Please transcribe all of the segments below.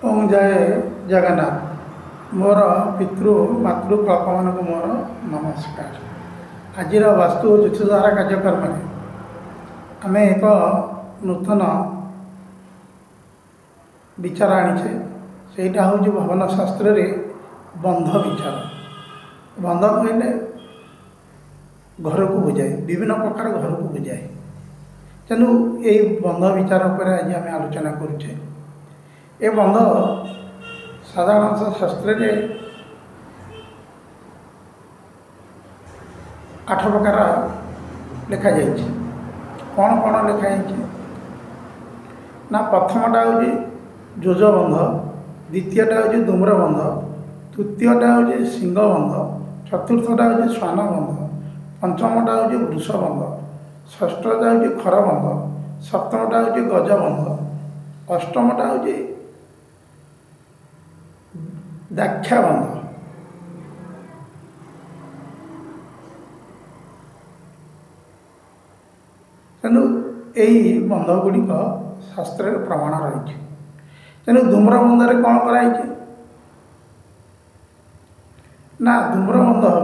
ओम जय जगन्नाथ मोर पितृ मातृ कल्प मान मोर नमस्कार। आज वास्तु ज्योतिषधारा कार्यक्रम में आम एक नूतन विचार आनीचे सेटा हूँ भवन शास्त्र रे बंध विचार। बंध कहले घर को बुझाए विभिन्न प्रकार घर को बुझाए। तेणु ये बंध विचार पर आज आम आलोचना करुचे। ये बंध साधारण शास्त्र रे 8 प्रकार लिखा जाइए। कौन कौन लिखाई ना प्रथमटा हूँ जोज बंध, द्वितीयटा हूँ धूम्र बंध, तृतीयटा हूँ सिंह बंध, चतुर्थटा हूँ श्वान बंध, पंचमटा हूँ वृष बंध, षष्ठटा हूँ खर बंध, सप्तमटा हूँ गज बंध, अष्टमटा हूँ दाक्षा बंध। तेणु यही बंध गुड़िक शास्त्र प्रमाण रही। तेणु धूम्र बंधरे कौन कराई ना धूम्र बंध हो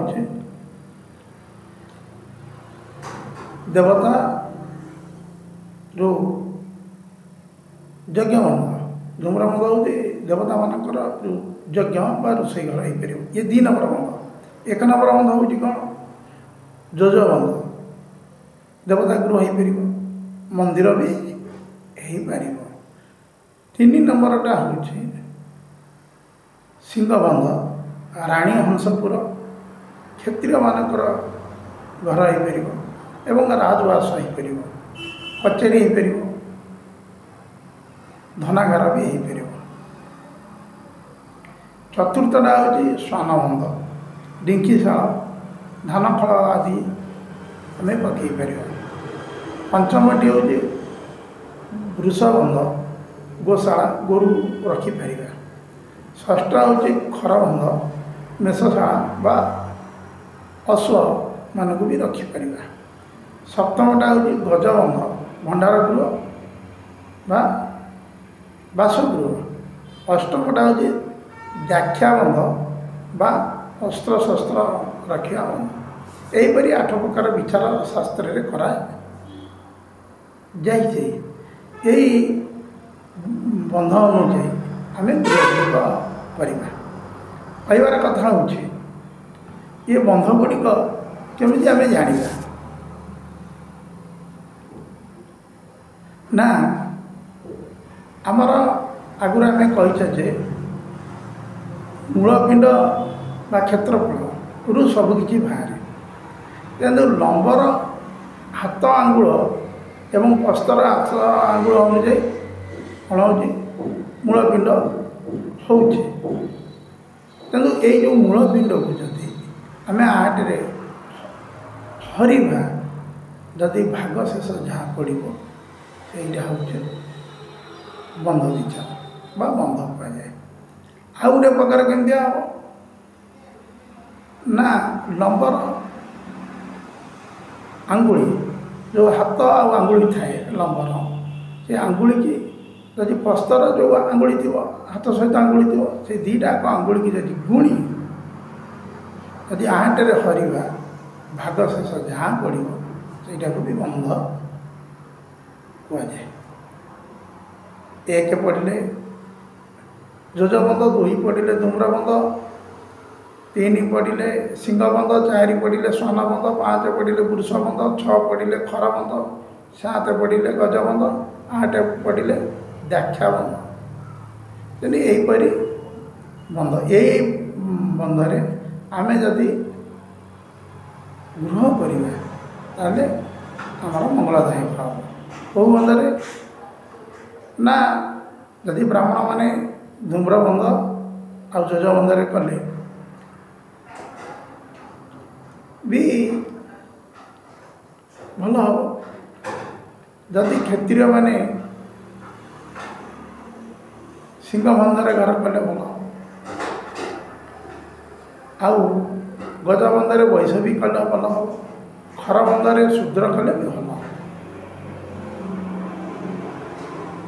देवता जो यज्ञ बंध। धूम्र बंध हो देवता मानकर जो यज्ञ बा रोषे घर हो पार। ये 2 नंबर बंध। 1 नंबर बंध हूँ कौन जोज बंध, देवता गृह हो पार, मंदिर भी हो पार। 3 नंबरटा हूँ सिंह बंध, राणी हंसपुर क्षत्रिय मानकर घर हो पार एवं राजवास हो पार, कचेरी हो पार, धनागार भी हो पार। चतुर्थटा हूँ श्वान बंध, डिंकीशाला धान फल आदि आम पकई पार। पंचमटी हूँ वृष बंध, गोशाला गोरु रखिपर। षष्ठ हूँ खर बंध, मेषशाला बा अश्व मानक भी रखिपर। सप्तमटा हूँ गजबंध, भंडार गृह बा बासगृह। अष्टमटा हूँ दाक्षा बंध बा अस्त्र शस्त्र रखा बंध। यहीपरि 8 प्रकार विचार शास्त्र रे करा जाइए। यही बंध अनुଯାयी आम गृह कहबार कथा हूँ ये बंध गुड़िक केमी आम जाना ना आमर आगुरी आम कहीचे मूलपिंड बा क्षेत्रफल सबकि बाहर। किंतु लंबर हाथ आंगुल एवं प्रस्तर हाथ आंगुल अनुଯାयी कौन हो मूलपिंड हो। तेणु यही जो मूलपिंड को जदि आम आटे हरवा जदि भाग शेष जहाँ पड़ो सहीटा हूँ बंध विचार बा बंध कहुए। आउ गोटे प्रकार केमती हम ना लंबर आंगुली जो हाथ आंगुली थाए लंबर से आंगुली की जदि प्रस्तर जो आंगुली थी हाथ सहित आंगुली थी से 2टाक आंगुली की जदि गुणी जदि आँटे हरवा भाग शेष जहाँ पड़ो सहीटा को भी बंध कहुए। 1 पड़े जोज बंध, 2 पड़े धूम्र बंध, 3 पड़े सिंह बंध, 4 पड़े श्वान बंध, 5 पड़े वृष बंध, 6 पड़े खर बंध, 7 पड़े गज बंध, 8 पड़े दाक्षा बंध। तेणु यहीपरि बंध यही बंधरे आम जदि गृह करवा आमर मंगलदायक हम। कौ बंधरे ना जदि ब्राह्मण माने धूम्र बंध आ जोज बंधरे कले भी भल हम। जदि क्षत्रिय माने सिंह बंधरे घर कले भल। आउ गज बंधरे वैश्य भी कले भल हम। खर बंधरे शूद्र कले भी भल।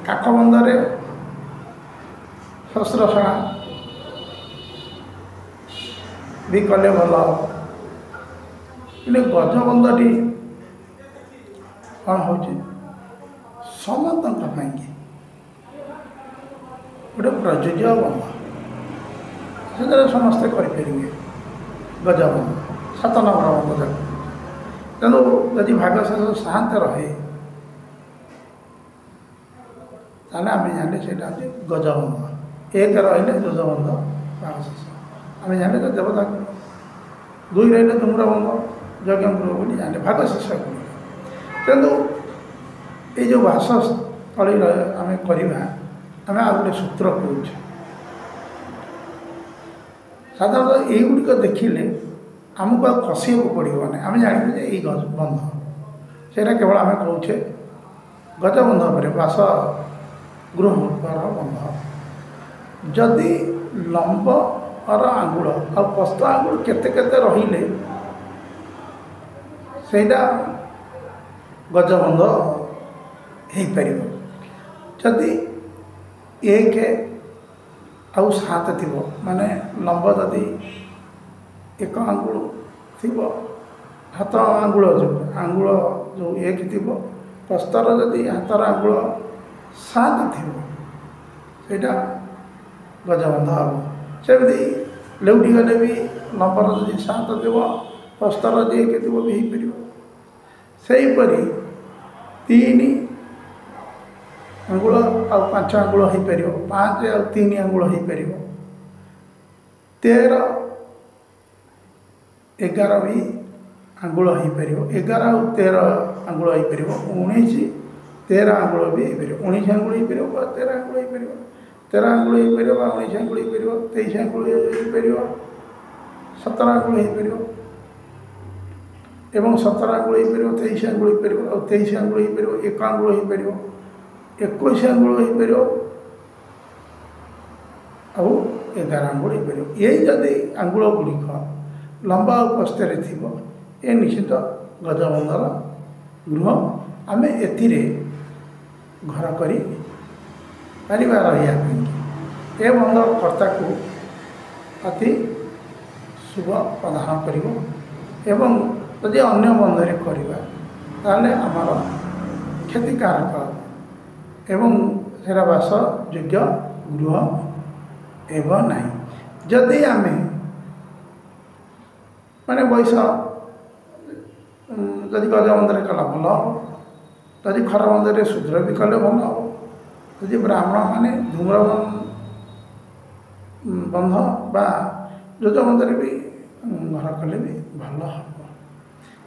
काठ बंधरे ଶସ୍ତ୍ରଶାଳା ବି କଲେ ଭଲ ହେବ। କିନ୍ତୁ ଗଜବନ୍ଧଟି କ'ଣ ହେଉଛି ସମସ୍ତଙ୍କ ପାଇଁକି ଗୋଟେ ପ୍ରଯୁଜ୍ୟ ବନ୍ଧ, ସେଥିରେ ସମସ୍ତେ କରିପାରିବେ ଗଜବନ୍ଧ 7 ନମ୍ବର ବନ୍ଧ ଯାକ। ତେଣୁ ଯଦି ଭାଗଶେଷ ସାନ୍ତ ରହେ ତାହେଲେ ଆମେ ଜାଣିଲେ ସେଇଟା ହେଉଛି ଗଜବନ୍ଧ। 1 ରହିଲେ ଯୋଜବନ୍ଧ ଭାଗଶେଷ ଆମେ ଜାଣିଲେ ଯେ ଦେବତା 2 ରହିଲେ ଧୂମ୍ରବନ୍ଧ ଯଜ୍ଞ ଗୃହ ବୋଲି ଜାଣିଲେ ଭାଗଶେଷ ଗୁଣ। ତେଣୁ ଏଇ ଯେଉଁ ବାସସ୍ଥଳୀ ଆମେ କରିବା, ଆମେ ଆଉ ଗୋଟେ ସୂତ୍ର କହୁଛେ। ସାଧାରଣତଃ ଏଇଗୁଡ଼ିକ ଦେଖିଲେ ଆମକୁ ଆଉ ଖସିବାକୁ ପଡ଼ିବ ନାହିଁ, ଆମେ ଜାଣିବୁ ଯେ ଏଇ ବନ୍ଧ ସେଇଟା କେବଳ ଆମେ କହୁଛେ ଗଜବନ୍ଧ ଉପରେ ବାସଗୃହ ବନ୍ଧ। ଯଦି ଲମ୍ବର ଆଙ୍ଗୁଳ ଆଉ ପ୍ରସ୍ଥ ଆଙ୍ଗୁଳ କେତେ କେତେ ରହିଲେ ସେଇଟା ଗଜବନ୍ଧ ହେଇପାରିବ। ଯଦି 1 ଆଉ 7 ଥିବ, ମାନେ ଲମ୍ବ ଯଦି 1 ଆଙ୍ଗୁଳ ଥିବ, ହାତ ଆଙ୍ଗୁଳ ଯେଉଁ 1 ଥିବ, ପ୍ରସ୍ଥର ଯଦି ହାତର ଆଙ୍ଗୁଳ 7 ଥିବ ସେଇଟା ଗଜବନ୍ଧ ହେବ। ସେମିତି ଲେଉଟି ଗଲେ ବି ଲମ୍ବର ଯଦି 7 ଥିବ, ପ୍ରସ୍ଥର ଯଦି 1 ଥିବ ବି ହେଇପାରିବ। ସେହିପରି 3 ଆଙ୍ଗୁଳ ଆଉ 5 ଆଙ୍ଗୁଳ ହେଇପାରିବ, 5 ଆଉ 3 ଆଙ୍ଗୁଳ ହେଇପାରିବ, 13, 11 ବି ଆଙ୍ଗୁଳ ହେଇପାରିବ, 11 ଆଉ 13 ଆଙ୍ଗୁଳ ହେଇପାରିବ, 19, 13 ଆଙ୍ଗୁଳ ବି ହେଇପାରିବ, 19 ଆଙ୍ଗୁଳ ହେଇପାରିବ ବା 13 ଆଙ୍ଗୁଳ ହେଇପାରିବ, 13 ଆଙ୍ଗୁଳ ହେଇପାରିବ ବା 19 ଆଙ୍ଗୁଳ ହେଇପାରିବ, 23 ଆଙ୍ଗୁଳ ହେଇପାରିବ, 17 ଆଙ୍ଗୁଳ ହେଇପାରିବ ଏବଂ 17 ଆଙ୍ଗୁଳ ହେଇପାରିବ, 23 ଆଙ୍ଗୁଳ ହେଇପାରିବ, ଆଉ 23 ଆଙ୍ଗୁଳ ହେଇପାରିବ, 1 ଆଙ୍ଗୁଳ ହେଇପାରିବ, 21 ଆଙ୍ଗୁଳ ହେଇପାରିବ ଆଉ 11 ଆଙ୍ଗୁଳ ହେଇପାରିବ। ଏଇ ଯଦି ଆଙ୍ଗୁଳ ଗୁଡ଼ିକ ଲମ୍ବା ଆଉ ପ୍ରସ୍ଥରେ ଥିବ, ଏ ନିଶ୍ଚିତ ଗଜବନ୍ଧର ଗୃହ। ଆମେ ଏଥିରେ ଘର କରି ପାରିବା ରହିବା ପାଇଁ। ଏ ବନ୍ଧ କର୍ତ୍ତାକୁ ଅତି ଶୁଭ ପ୍ରଦାନ କରିବ ଏବଂ ଯଦି ଅନ୍ୟ ବନ୍ଧରେ କରିବା ତାହେଲେ ଆମର କ୍ଷତିକାରକ ଏବଂ ସେରା ବାସଯୋଗ୍ୟ ଗୃହ ହେବ ନାହିଁ। ଯଦି ଆମେ ମାନେ ବୈଶ ଯଦି ଗଜବନ୍ଧରେ କଲା ଭଲ ହେବ, ଯଦି ଖରବନ୍ଧରେ ଶୂଦ୍ର ବି କଲେ ଭଲ ହେବ, ଯଦି ବ୍ରାହ୍ମଣ ମାନେ ଧୂମ୍ର ବନ୍ଧ ବା ଯୋଜବନ୍ଧରେ ବି ଘର କଲେ ବି ଭଲ ହେବ।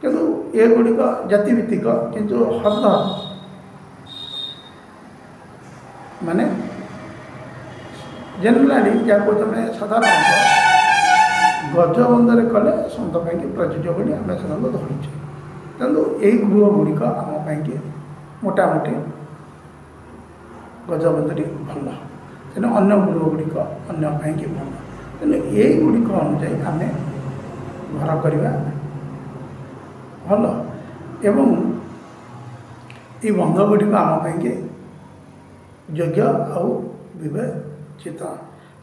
କିନ୍ତୁ ଏଗୁଡ଼ିକ ଜାତିଭିତ୍ତିକ, କିନ୍ତୁ ହଦ ମାନେ ଜେନେରାଲି ଯାହାକୁ ତୁମେ ସାଧାରଣତଃ ଗଜବନ୍ଧରେ କଲେ ସମସ୍ତ ପାଇଁକି ପ୍ରଯୁଜ୍ୟ ବୋଲି ଆମେ ସାଧାରଣତଃ ଧରୁଛେ। ତେଣୁ ଏଇ ଗୃହ ଗୁଡ଼ିକ ଆମ ପାଇଁକି ମୋଟାମୋଟି ଗଜବନ୍ଧଟି ଭଲ, ତେଣୁ ଅନ୍ୟ ଗୃହ ଗୁଡ଼ିକ ଅନ୍ୟ ପାଇଁକି ଭଲ। ତେଣୁ ଏଇଗୁଡ଼ିକ ଅନୁଯାୟୀ ଆମେ ଘର କରିବା ଭଲ ଏବଂ ଏ ବନ୍ଧ ଗୁଡ଼ିକ ଆମ ପାଇଁକି ଯୋଗ୍ୟ ଆଉ ବିବେଚିତ।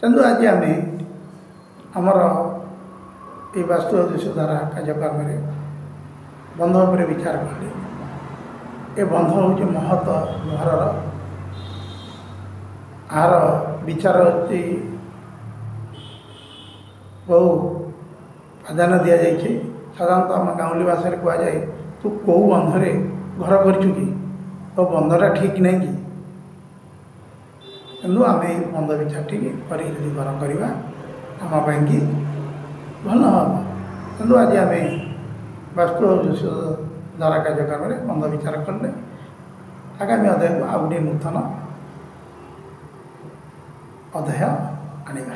ତେଣୁ ଆଜି ଆମେ ଆମର এই ବାସ୍ତୁ ଉଦ୍ଦେଶ୍ୟ ଦ୍ୱାରା କାର୍ଯ୍ୟକ୍ରମରେ ବନ୍ଧ ଉପରେ ବିଚାର କଲେ। ଏ ବନ୍ଧ ହେଉଛି ମହତ ଘରର, ଆର ବିଚାର ହେଉଛି ବହୁ ପ୍ରାଧାନ୍ୟ ଦିଆଯାଇଛି। ସାଧାରଣତଃ ଆମ ଗାଉଁଲି ଭାଷାରେ କୁହାଯାଏ, ତୁ କେଉଁ ବନ୍ଧରେ ଘର କରିଛୁ କି, ତୋ ବନ୍ଧଟା ଠିକ୍ ନାହିଁ କି। କିନ୍ତୁ ଆମେ ଏଇ ବନ୍ଧ ବିଚାରଟିକି କରିକି ଯଦି ଘର କରିବା ଆମ ପାଇଁକି ଭଲ ହେବ। କିନ୍ତୁ ଆଜି ଆମେ ବାସ୍ତୁ ଧାରା କାର୍ଯ୍ୟକ୍ରମରେ ବନ୍ଧ ବିଚାର କଲେ। ଆଗାମୀ ଅଧ୍ୟାୟକୁ ଆଉ ଗୋଟିଏ ନୂତନ ଅଧ୍ୟାୟ ଆଣିବା।